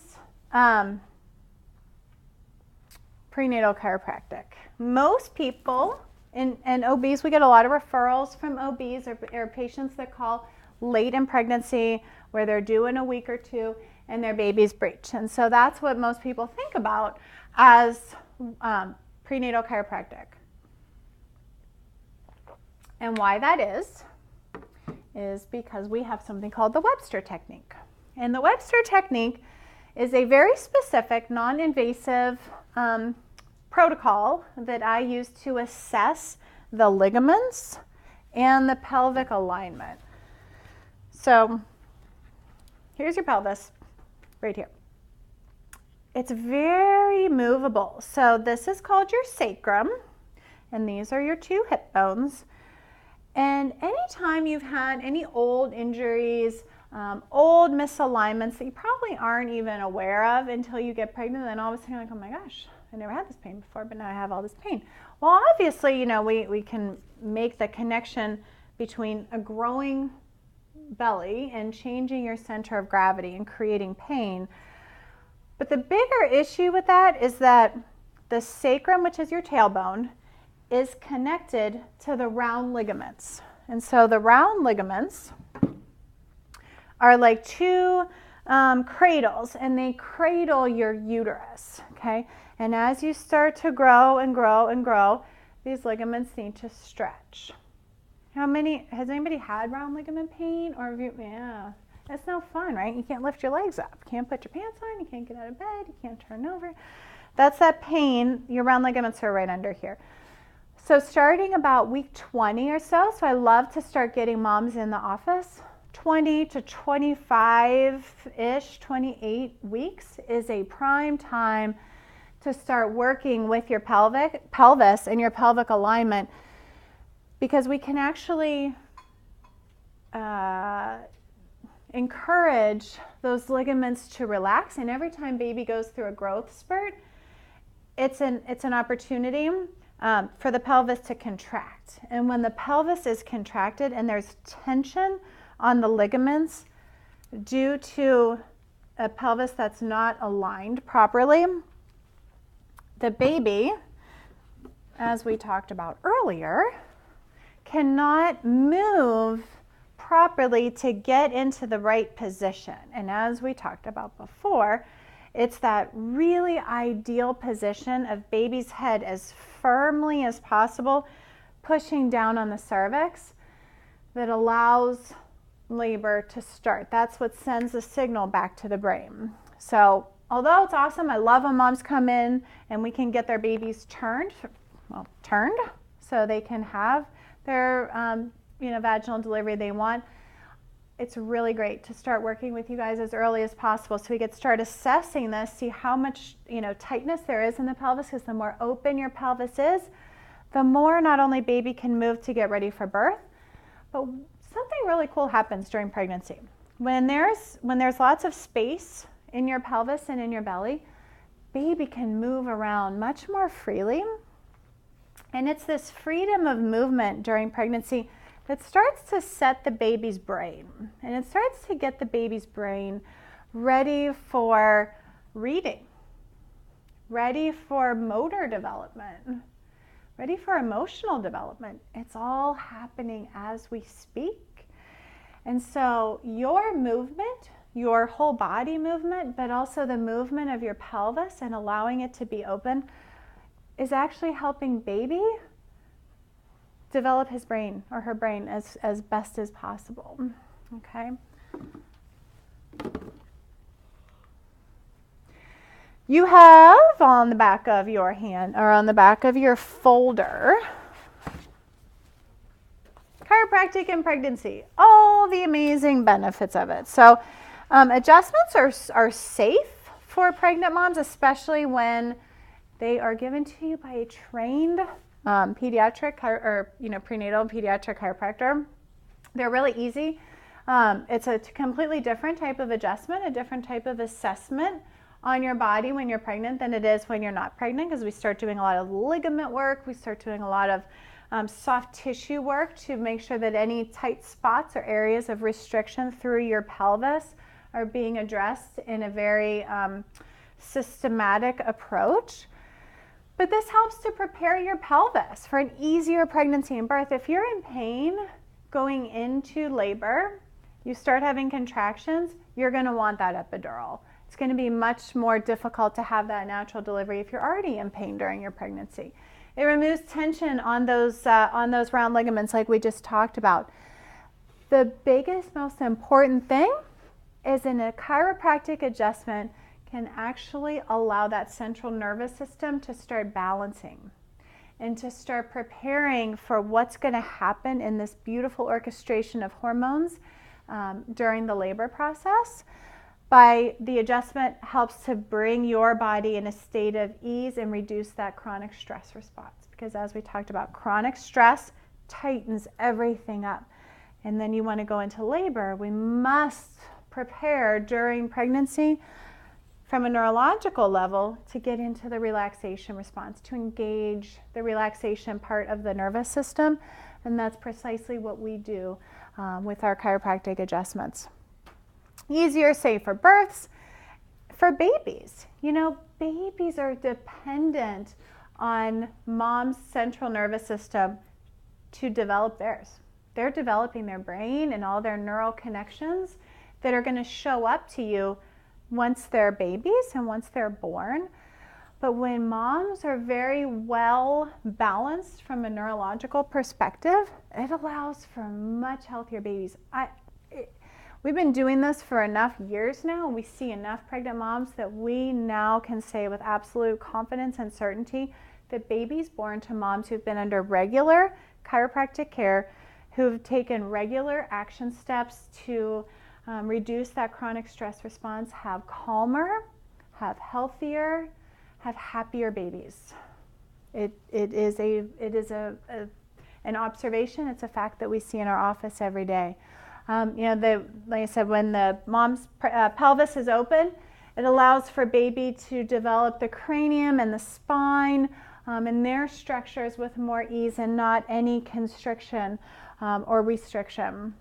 prenatal chiropractic? Most people, and OBs, we get a lot of referrals from OBs or patients that call late in pregnancy where they're due in a week or 2 and their baby's breech. And so that's what most people think about as prenatal chiropractic. And why that is because we have something called the Webster technique. And the Webster technique is a very specific, non-invasive protocol that I use to assess the ligaments and the pelvic alignment. So here's your pelvis right here. It's very movable. So this is called your sacrum, and these are your 2 hip bones. And anytime you've had any old injuries, old misalignments that you probably aren't even aware of until you get pregnant, and then all of a sudden you're like, oh my gosh, I never had this pain before, but now I have all this pain. Well, obviously, you know, we can make the connection between a growing belly and changing your center of gravity and creating pain. But the bigger issue with that is that the sacrum, which is your tailbone, is connected to the round ligaments. And so the round ligaments are like 2 cradles, and they cradle your uterus, okay? And as you start to grow and grow and grow, these ligaments need to stretch. Has anybody had round ligament pain? Or have you, yeah, it's no fun, right? You can't lift your legs up, you can't put your pants on, you can't get out of bed, you can't turn over. That's that pain. Your round ligaments are right under here. So starting about week 20 or so I love to start getting moms in the office 20 to 25-ish, 28 weeks is a prime time to start working with your pelvis and your pelvic alignment, because we can actually encourage those ligaments to relax. And every time baby goes through a growth spurt, it's an opportunity for the pelvis to contract. And when the pelvis is contracted and there's tension on the ligaments due to a pelvis that's not aligned properly, the baby, as we talked about earlier, cannot move properly to get into the right position. And as we talked about before, it's that really ideal position of baby's head as firmly as possible, pushing down on the cervix, that allows labor to start. That's what sends the signal back to the brain. So although it's awesome, I love when moms come in and we can get their babies turned so they can have their vaginal delivery they want. It's really great to start working with you guys as early as possible so we could start assessing this, see how much tightness there is in the pelvis, because the more open your pelvis is, the more not only baby can move to get ready for birth, but something really cool happens during pregnancy. When there's lots of space in your pelvis and in your belly, baby can move around much more freely. And it's this freedom of movement during pregnancy that starts to set the baby's brain. And it starts to get the baby's brain ready for reading, ready for motor development, ready for emotional development. It's all happening as we speak. And so your movement, your whole body movement, but also the movement of your pelvis and allowing it to be open, is actually helping baby develop his brain or her brain as best as possible. Okay. You have on the back of your hand, or on the back of your folder, chiropractic and pregnancy, all the amazing benefits of it. So adjustments are safe for pregnant moms, especially when they are given to you by a trained pediatric or prenatal pediatric chiropractor. They're really easy. It's a completely different type of adjustment, a different type of assessment on your body when you're pregnant than it is when you're not pregnant, because we start doing a lot of ligament work, we start doing a lot of soft tissue work to make sure that any tight spots or areas of restriction through your pelvis are being addressed in a very systematic approach. But this helps to prepare your pelvis for an easier pregnancy and birth. If you're in pain going into labor, you start having contractions, you're going to want that epidural. It's going to be much more difficult to have that natural delivery if you're already in pain during your pregnancy. It removes tension on those round ligaments like we just talked about. The biggest, most important thing is in a chiropractic adjustment can actually allow that central nervous system to start balancing and to start preparing for what's going to happen in this beautiful orchestration of hormones during the labor process. By the adjustment helps to bring your body in a state of ease and reduce that chronic stress response, because as we talked about, chronic stress tightens everything up. And then you want to go into labor, we must prepare during pregnancy from a neurological level to get into the relaxation response, to engage the relaxation part of the nervous system. And that's precisely what we do with our chiropractic adjustments. Easier, safer births for babies. Babies are dependent on mom's central nervous system to develop theirs. They're developing their brain and all their neural connections that are going to show up to you once they're babies and once they're born. But when moms are very well balanced from a neurological perspective, it allows for much healthier babies. We've been doing this for enough years now, and we see enough pregnant moms that we now can say with absolute confidence and certainty that babies born to moms who've been under regular chiropractic care, who've taken regular action steps to reduce that chronic stress response have calmer, have healthier, have happier babies. It is an observation. It's a fact that we see in our office every day. Like I said, when the mom's pelvis is open, it allows for baby to develop the cranium and the spine and their structures with more ease and not any constriction or restriction.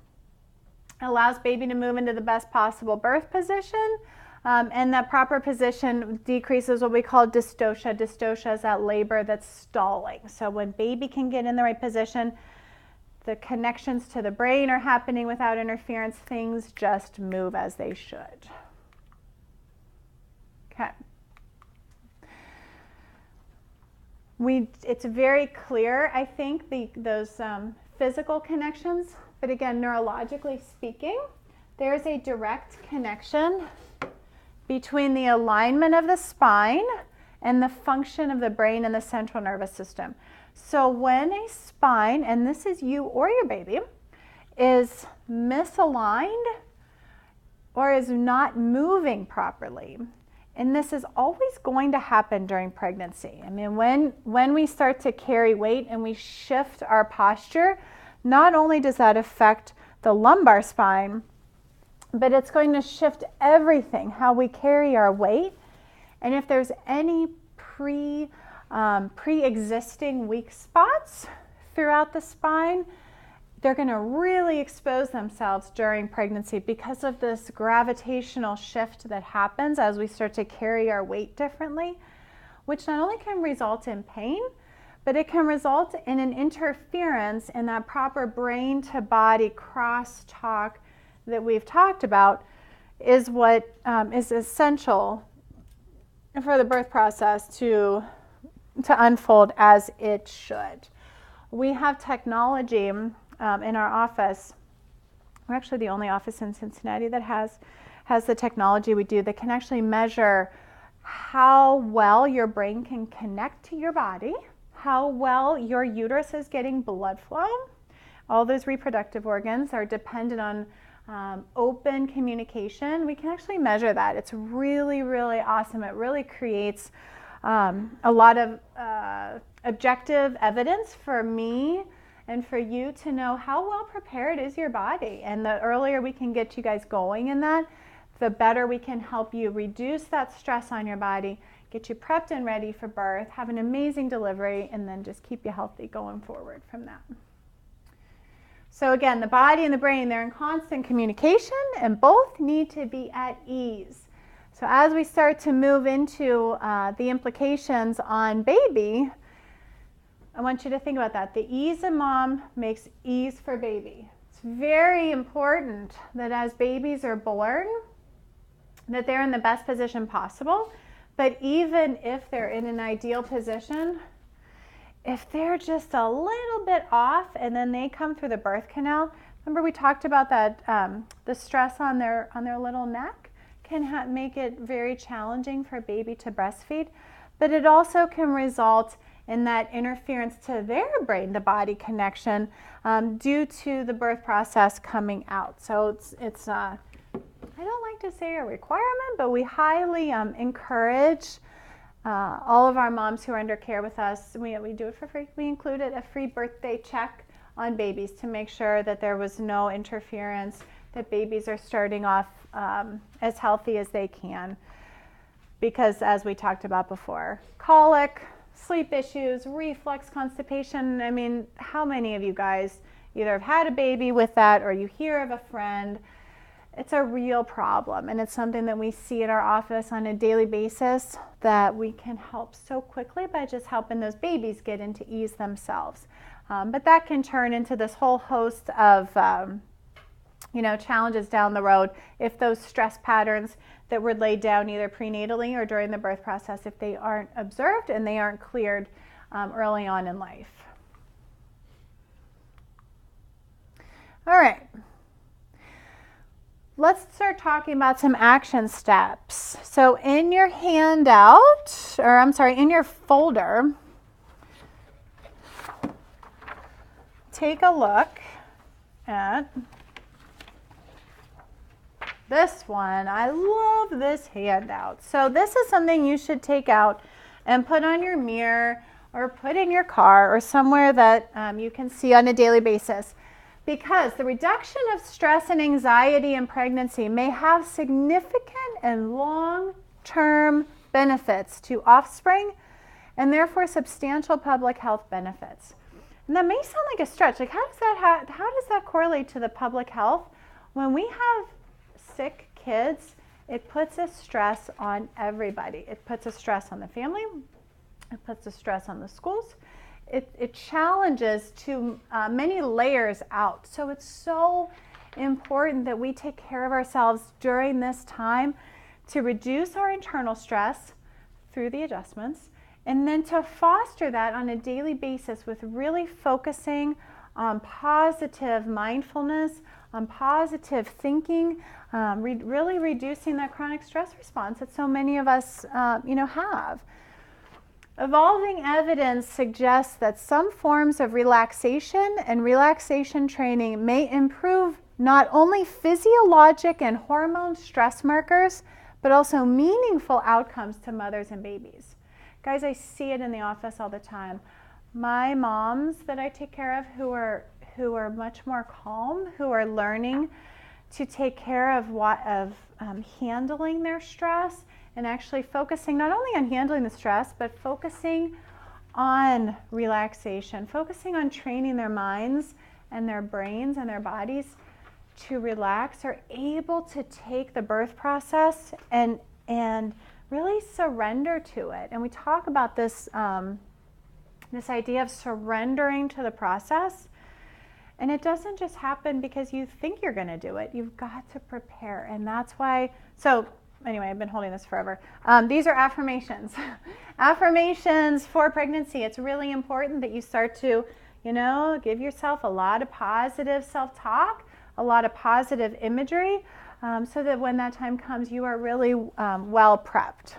It allows baby to move into the best possible birth position, and that proper position decreases what we call dystocia. Dystocia is that labor that's stalling. So when baby can get in the right position, the connections to the brain are happening without interference. Things just move as they should. Okay. It's very clear, I think, those physical connections, but again, neurologically speaking, there's a direct connection between the alignment of the spine and the function of the brain and the central nervous system. So when a spine, and this is you or your baby, is misaligned or is not moving properly, and this is always going to happen during pregnancy. I mean, when we start to carry weight and we shift our posture, not only does that affect the lumbar spine, but it's going to shift everything, how we carry our weight. And if there's any pre-existing weak spots throughout the spine, they're going to really expose themselves during pregnancy because of this gravitational shift that happens as we start to carry our weight differently, which not only can result in pain, but it can result in an interference in that proper brain to body crosstalk that we've talked about, is what is essential for the birth process to unfold as it should. We have technology in our office. We're actually the only office in Cincinnati that has the technology we do that can actually measure how well your brain can connect to your body, how well your uterus is getting blood flow. All those reproductive organs are dependent on open communication. We can actually measure that. It's really, really awesome. It really creates a lot of objective evidence for me and for you to know how well prepared is your body. And the earlier we can get you guys going in that, the better we can help you reduce that stress on your body, get you prepped and ready for birth, have an amazing delivery, and then just keep you healthy going forward from that. So again, the body and the brain, they're in constant communication and both need to be at ease. So as we start to move into the implications on baby, I want you to think about that. The ease of mom makes ease for baby. It's very important that as babies are born, that they're in the best position possible. But even if they're in an ideal position, if they're just a little bit off and then they come through the birth canal, remember we talked about that, the stress on their little neck can make it very challenging for a baby to breastfeed, but it also can result in that interference to their brain-to-body connection due to the birth process coming out. So it's I don't like to say a requirement, but we highly encourage all of our moms who are under care with us. We do it for free. We included a free birthday check on babies to make sure that there was no interference, that babies are starting off as healthy as they can. Because as we talked about before, colic, sleep issues, reflux, constipation. I mean, how many of you guys either have had a baby with that or you hear of a friend? It's a real problem, and it's something that we see in our office on a daily basis that we can help so quickly by just helping those babies get into ease themselves. But that can turn into this whole host of challenges down the road if those stress patterns that were laid down either prenatally or during the birth process, if they aren't observed and they aren't cleared early on in life. All right. Let's start talking about some action steps. So in your handout, in your folder, take a look at this one. I love this handout. So this is something you should take out and put on your mirror or put in your car or somewhere that you can see on a daily basis, because the reduction of stress and anxiety in pregnancy may have significant and long-term benefits to offspring and therefore substantial public health benefits. And that may sound like a stretch. Like, how does that correlate to the public health? When we have sick kids, it puts a stress on everybody. It puts a stress on the family. It puts a stress on the schools. It challenges to many layers out. So it's so important that we take care of ourselves during this time to reduce our internal stress through the adjustments, and then to foster that on a daily basis with really focusing on positive mindfulness, on positive thinking, really reducing that chronic stress response that so many of us have. Evolving evidence suggests that some forms of relaxation and relaxation training may improve not only physiologic and hormone stress markers, but also meaningful outcomes to mothers and babies. Guys, I see it in the office all the time. My moms that I take care of who are much more calm, who are learning to take care of handling their stress and actually focusing not only on handling the stress, but focusing on relaxation, focusing on training their minds and their brains and their bodies to relax, are able to take the birth process and really surrender to it. And we talk about this, this idea of surrendering to the process. And it doesn't just happen because you think you're going to do it. You've got to prepare. And that's why, so anyway, I've been holding this forever. These are affirmations. Affirmations for pregnancy. It's really important that you start to, give yourself a lot of positive self-talk, a lot of positive imagery, so that when that time comes, you are really well prepped.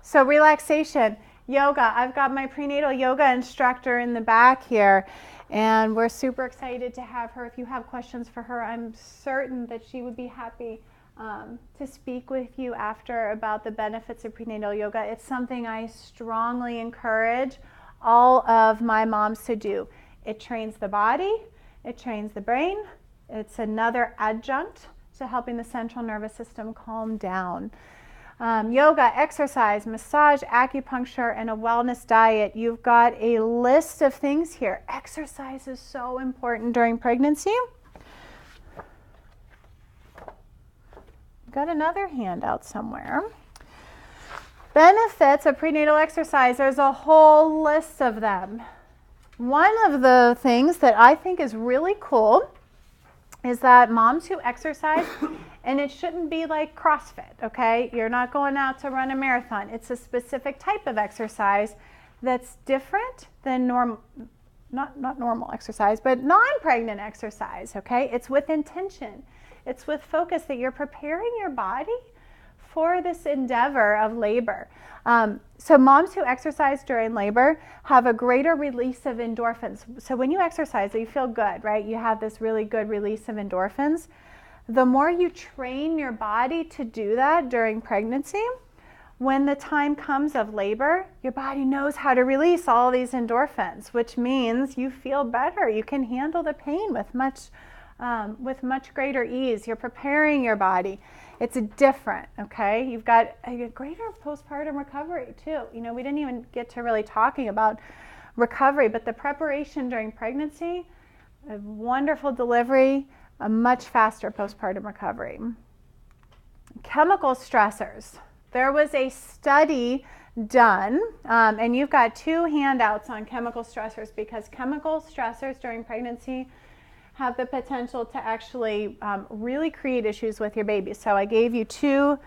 So relaxation, yoga. I've got my prenatal yoga instructor in the back here, and we're super excited to have her. If you have questions for her, I'm certain that she would be happy to speak with you after about the benefits of prenatal yoga. It's something I strongly encourage all of my moms to do. It trains the body, it trains the brain. It's another adjunct to helping the central nervous system calm down. Yoga, exercise, massage, acupuncture, and a wellness diet. You've got a list of things here. Exercise is so important during pregnancy. Got another handout somewhere. Benefits of prenatal exercise. There's a whole list of them. One of the things that I think is really cool is that moms who exercise, and it shouldn't be like CrossFit, okay? You're not going out to run a marathon. It's a specific type of exercise that's different than not normal exercise, but non-pregnant exercise, okay? It's with intention. It's with focus that you're preparing your body for this endeavor of labor. So moms who exercise during labor have a greater release of endorphins. So when you exercise, you feel good, right? You have this really good release of endorphins. The more you train your body to do that during pregnancy, when the time comes of labor, your body knows how to release all these endorphins, which means you feel better. You can handle the pain with much greater ease. You're preparing your body. It's different, okay? You've got a greater postpartum recovery too. We didn't even get to really talking about recovery, but the preparation during pregnancy, a wonderful delivery, a much faster postpartum recovery. Chemical stressors. There was a study done, and you've got 2 handouts on chemical stressors, because chemical stressors during pregnancy have the potential to actually really create issues with your baby. So I gave you 2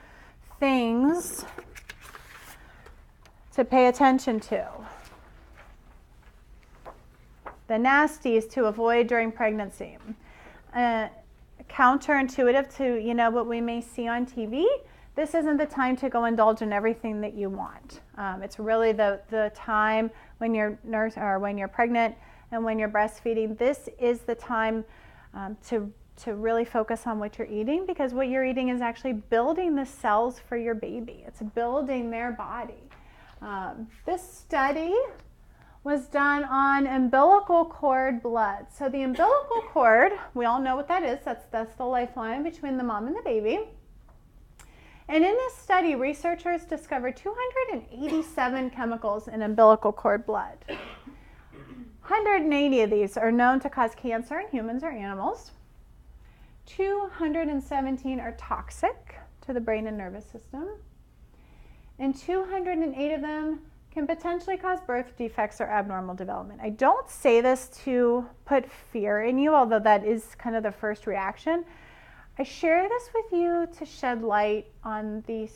things to pay attention to. The nasties to avoid during pregnancy. Counterintuitive to what we may see on TV. This isn't the time to go indulge in everything that you want. It's really the time when you're pregnant and when you're breastfeeding, this is the time to really focus on what you're eating, because what you're eating is actually building the cells for your baby. It's building their body. This study was done on umbilical cord blood. So the umbilical cord, we all know what that is. That's the lifeline between the mom and the baby. And in this study, researchers discovered 287 chemicals in umbilical cord blood. 180 of these are known to cause cancer in humans or animals. 217 are toxic to the brain and nervous system. And 208 of them can potentially cause birth defects or abnormal development. I don't say this to put fear in you, although that is kind of the first reaction. I share this with you to shed light on the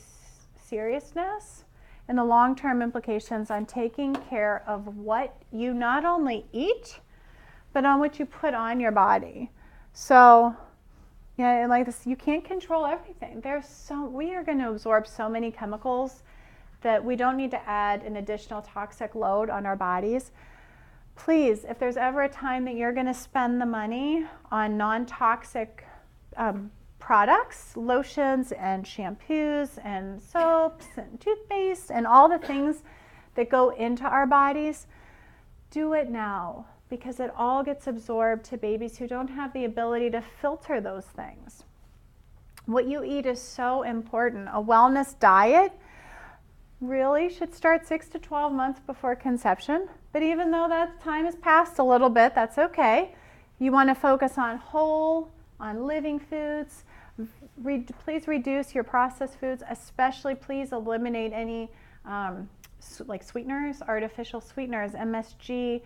seriousness and the long-term implications on taking care of what you not only eat, but on what you put on your body. So, yeah, like this, you can't control everything. We are going to absorb so many chemicals that we don't need to add an additional toxic load on our bodies. Please, if there's ever a time that you're going to spend the money on non-toxic products, lotions and shampoos and soaps and toothpaste and all the things that go into our bodies, do it now, because it all gets absorbed to babies who don't have the ability to filter those things. What you eat is so important. A wellness diet really should start 6 to 12 months before conception, but even though that time has passed a little bit, that's okay. You want to focus on whole, on living foods. Please reduce your processed foods, especially please eliminate any like sweeteners, artificial sweeteners, MSG,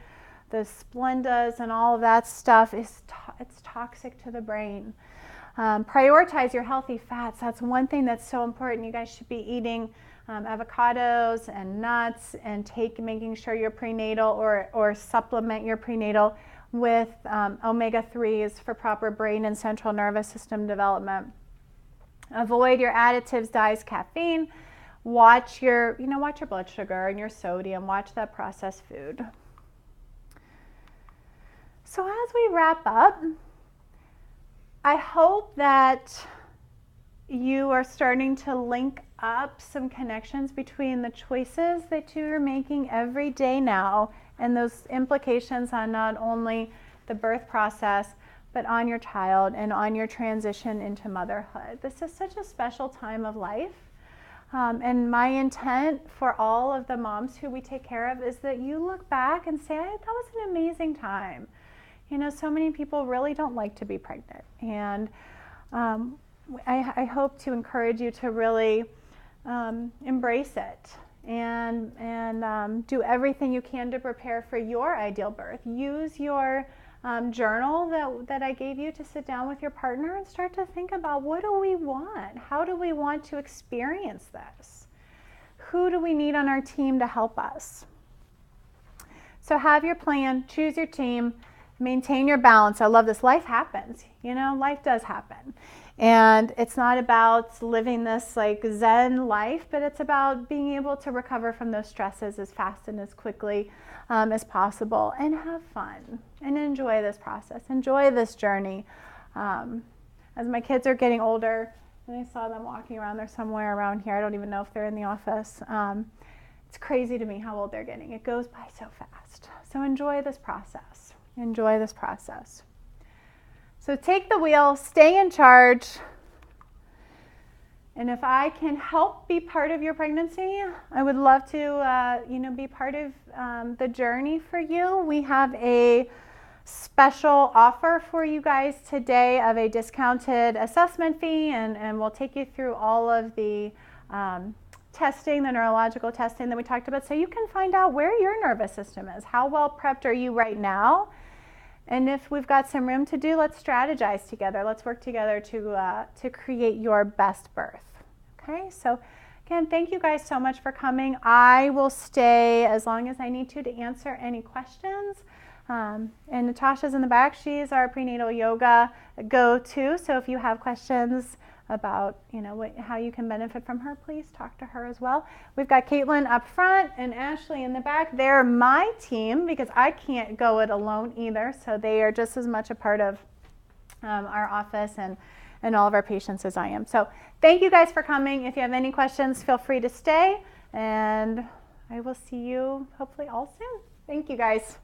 the Splendas and all of that stuff. It's toxic to the brain. Prioritize your healthy fats. That's one thing that's so important. You guys should be eating avocados and nuts and making sure your prenatal or supplement your prenatal with omega-3s for proper brain and central nervous system development. Avoid your additives, dyes, caffeine. Watch your blood sugar and your sodium. Watch that processed food. So as we wrap up, I hope that you are starting to link up some connections between the choices that you are making every day now and those implications on not only the birth process, but on your child and on your transition into motherhood. This is such a special time of life. And my intent for all of the moms who we take care of is that you look back and say, that was an amazing time. You know, so many people really don't like to be pregnant. And I hope to encourage you to really embrace it and do everything you can to prepare for your ideal birth. Use your journal that I gave you to sit down with your partner and start to think about, what do we want? How do we want to experience this? Who do we need on our team to help us? So have your plan, choose your team, maintain your balance. I love this. Life happens. You know, life does happen. And it's not about living this like Zen life, but it's about being able to recover from those stresses as fast and as quickly as possible, and have fun and enjoy this process, enjoy this journey. As my kids are getting older, and I saw them walking around, they're somewhere around here, I don't even know if they're in the office. It's crazy to me how old they're getting. It goes by so fast. So enjoy this process. Enjoy this process. So take the wheel, stay in charge. And if I can help be part of your pregnancy, I would love to, be part of the journey for you. We have a special offer for you guys today of a discounted assessment fee, and we'll take you through all of the testing, the neurological testing that we talked about, so you can find out where your nervous system is. How well prepped are you right now? And if we've got some room to do, let's strategize together. Let's work together to create your best birth. Okay, so again, thank you guys so much for coming. I will stay as long as I need to answer any questions. And Natasha's in the back. She's our prenatal yoga go-to. So if you have questions about, you know, how you can benefit from her, please talk to her as well. We've got Caitlin up front and Ashley in the back. They're my team because I can't go it alone either. So they are just as much a part of our office and all of our patients as I am. So thank you guys for coming. If you have any questions, feel free to stay, and I will see you hopefully all soon. Thank you guys.